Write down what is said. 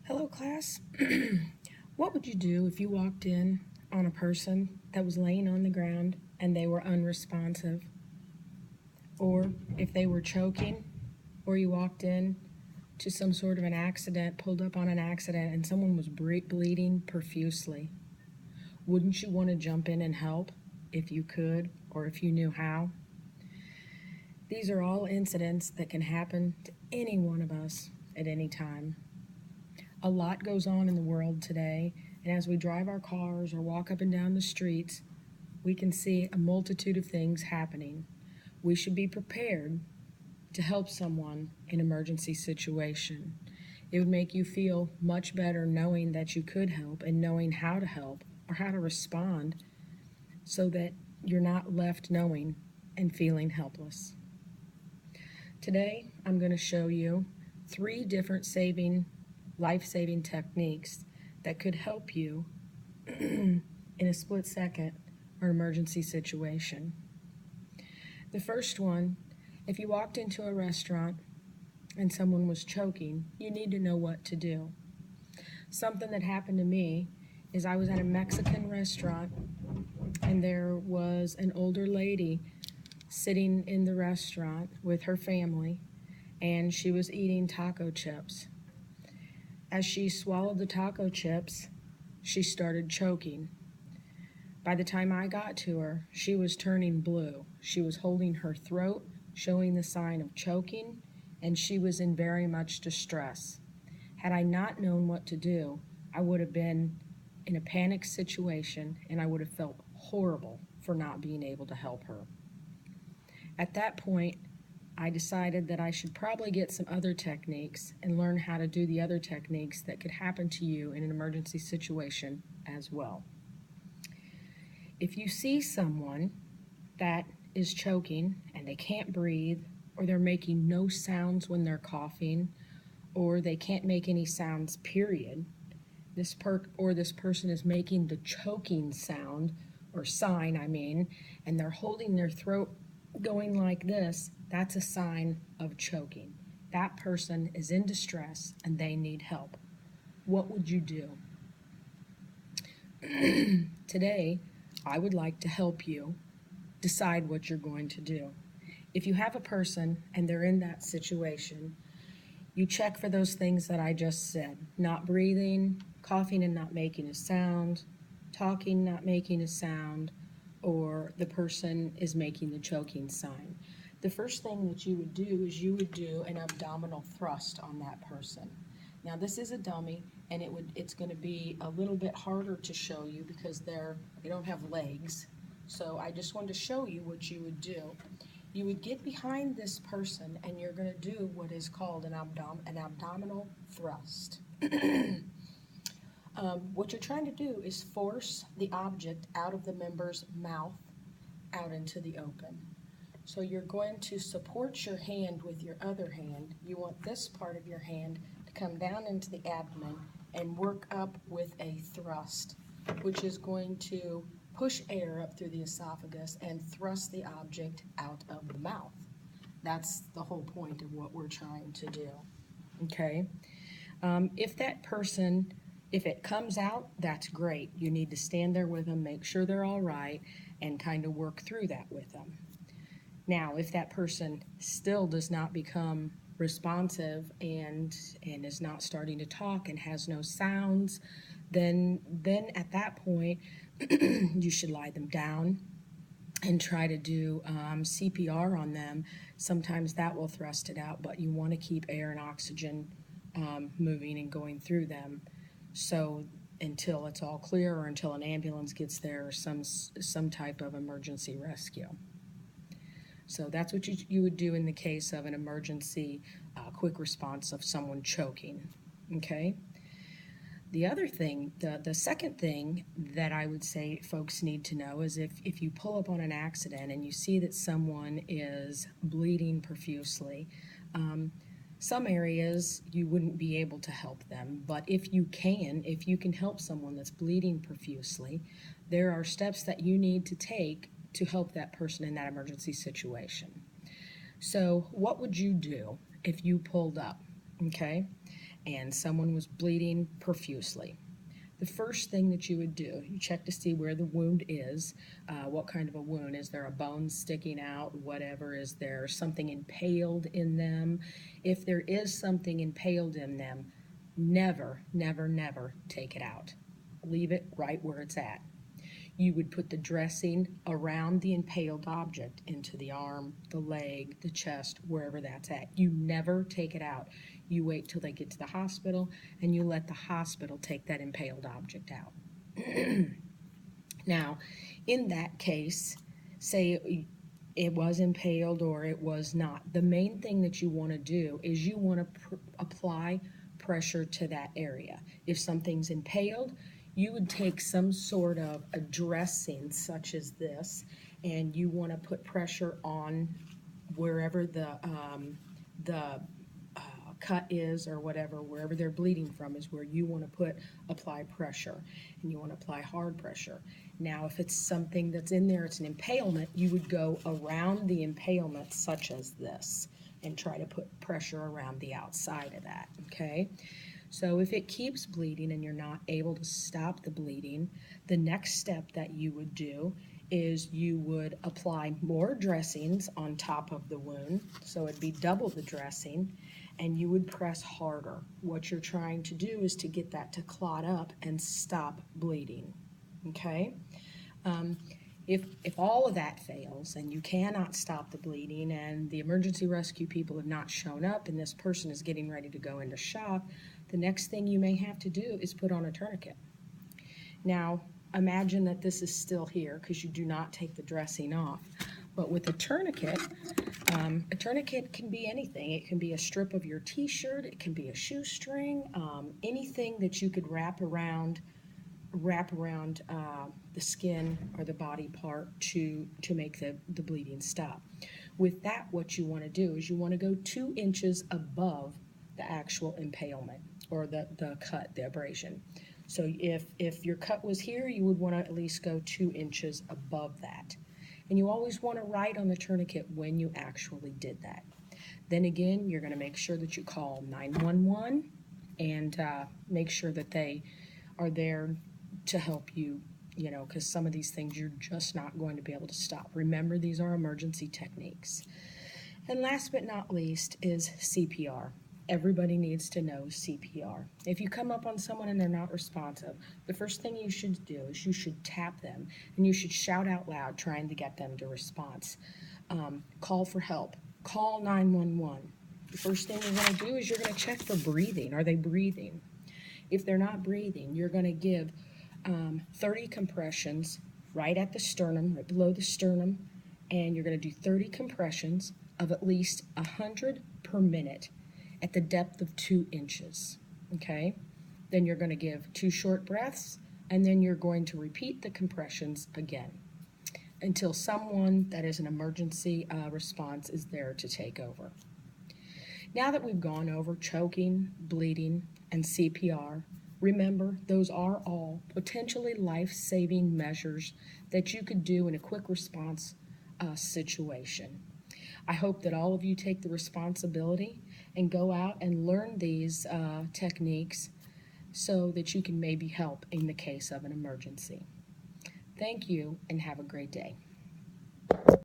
Hello, class. What would you do if you walked in on a person that was laying on the ground and they were unresponsive? Or if they were choking, or you walked in to some sort of an accident, pulled up on an accident, and someone was bleeding profusely? Wouldn't you want to jump in and help if you could or if you knew how? These are all incidents that can happen to any one of us at any time. A lot goes on in the world today, and as we drive our cars or walk up and down the streets, we can see a multitude of things happening. We should be prepared to help someone in an emergency situation. It would make you feel much better knowing that you could help and knowing how to help or how to respond so that you're not left knowing and feeling helpless. Today, I'm going to show you 3 different life-saving techniques that could help you in a split second or emergency situation. The first one, if you walked into a restaurant and someone was choking, you need to know what to do. Something that happened to me is I was at a Mexican restaurant and there was an older lady sitting in the restaurant with her family, and she was eating taco chips. As she swallowed the taco chips, she started choking. By the time I got to her, she was turning blue. She was holding her throat, showing the sign of choking, and she was in very much distress. Had I not known what to do, I would have been in a panic situation, and I would have felt horrible for not being able to help her. At that point, I decided that I should probably get some other techniques and learn how to do the other techniques that could happen to you in an emergency situation as well. If you see someone that is choking and they can't breathe, or they're making no sounds when they're coughing, or they can't make any sounds, period, this person is making the choking sound or sign, and they're holding their throat going like this, that's a sign of choking. That person is in distress and they need help. What would you do? Today, I would like to help you decide what you're going to do. If you have a person and they're in that situation, you check for those things that I just said. Not breathing, coughing and not making a sound, talking, not making a sound, or the person is making the choking sign. The first thing that you would do is you would do an abdominal thrust on that person. Now this is a dummy, and it's going to be a little bit harder to show you because they don't have legs. So I just wanted to show you what you would do. You would get behind this person and you're going to do what is called an abdominal thrust. What you're trying to do is force the object out of the member's mouth out into the open. So you're going to support your hand with your other hand. You want this part of your hand to come down into the abdomen and work up with a thrust, which is going to push air up through the esophagus and thrust the object out of the mouth. That's the whole point of what we're trying to do. Okay? If it comes out, that's great. You need to stand there with them, make sure they're all right, and kind of work through that with them. Now, if that person still does not become responsive and is not starting to talk and has no sounds, then at that point, you should lie them down and try to do CPR on them. Sometimes that will thrust it out, but you want to keep air and oxygen moving and going through them. So until it's all clear or until an ambulance gets there or some type of emergency rescue. So that's what you would do in the case of an emergency quick response of someone choking, okay? The other thing, the second thing that I would say folks need to know is if you pull up on an accident and you see that someone is bleeding profusely, some areas you wouldn't be able to help them, but if you can help someone that's bleeding profusely, there are steps that you need to take to help that person in that emergency situation. So what would you do if you pulled up, okay? and someone was bleeding profusely. The first thing that you would do, you check to see where the wound is, what kind of a wound. Is there a bone sticking out, whatever? Is there something impaled in them? If there is something impaled in them, never, never, never take it out. Leave it right where it's at. You would put the dressing around the impaled object into the arm, the leg, the chest, wherever that's at. You never take it out. You wait till they get to the hospital and you let the hospital take that impaled object out. Now, in that case, say it was impaled or it was not, the main thing that you want to do is you want to apply pressure to that area. If something's impaled, you would take some sort of a dressing such as this, and you want to put pressure on wherever the cut is or whatever, wherever they're bleeding from is where you want to apply pressure, and you want to apply hard pressure. Now, if it's something that's in there, it's an impalement, you would go around the impalement such as this and try to put pressure around the outside of that, okay? So if it keeps bleeding and you're not able to stop the bleeding, the next step that you would do is you would apply more dressings on top of the wound, so it'd be double the dressing, and you would press harder. What you're trying to do is to get that to clot up and stop bleeding, okay? If all of that fails and you cannot stop the bleeding and the emergency rescue people have not shown up and this person is getting ready to go into shock, the next thing you may have to do is put on a tourniquet. Now, imagine that this is still here because you do not take the dressing off. But with a tourniquet can be anything. It can be a strip of your t-shirt, it can be a shoestring, anything that you could wrap around the skin or the body part to make the bleeding stop. With that, what you want to do is you want to go 2 inches above the actual impalement or the cut, the abrasion. So if your cut was here, you would want to at least go 2 inches above that. And you always want to write on the tourniquet when you actually did that. Then again, you're going to make sure that you call 911 and make sure that they are there to help you, because some of these things you're just not going to be able to stop. Remember, these are emergency techniques. And last but not least is CPR. Everybody needs to know CPR. If you come up on someone and they're not responsive, the first thing you should do is you should tap them and you should shout out loud trying to get them to response. Call for help. Call 911. The first thing you're going to do is you're going to check for breathing. Are they breathing? If they're not breathing, you're going to give 30 compressions right at the sternum, right below the sternum, and you're going to do 30 compressions of at least 100 per minute at the depth of 2 inches, okay? Then you're going to give 2 short breaths, and then you're going to repeat the compressions again until someone that is an emergency response is there to take over. Now that we've gone over choking, bleeding, and CPR, remember, those are all potentially life-saving measures that you could do in a quick response situation. I hope that all of you take the responsibility and go out and learn these techniques so that you can maybe help in the case of an emergency. Thank you and have a great day.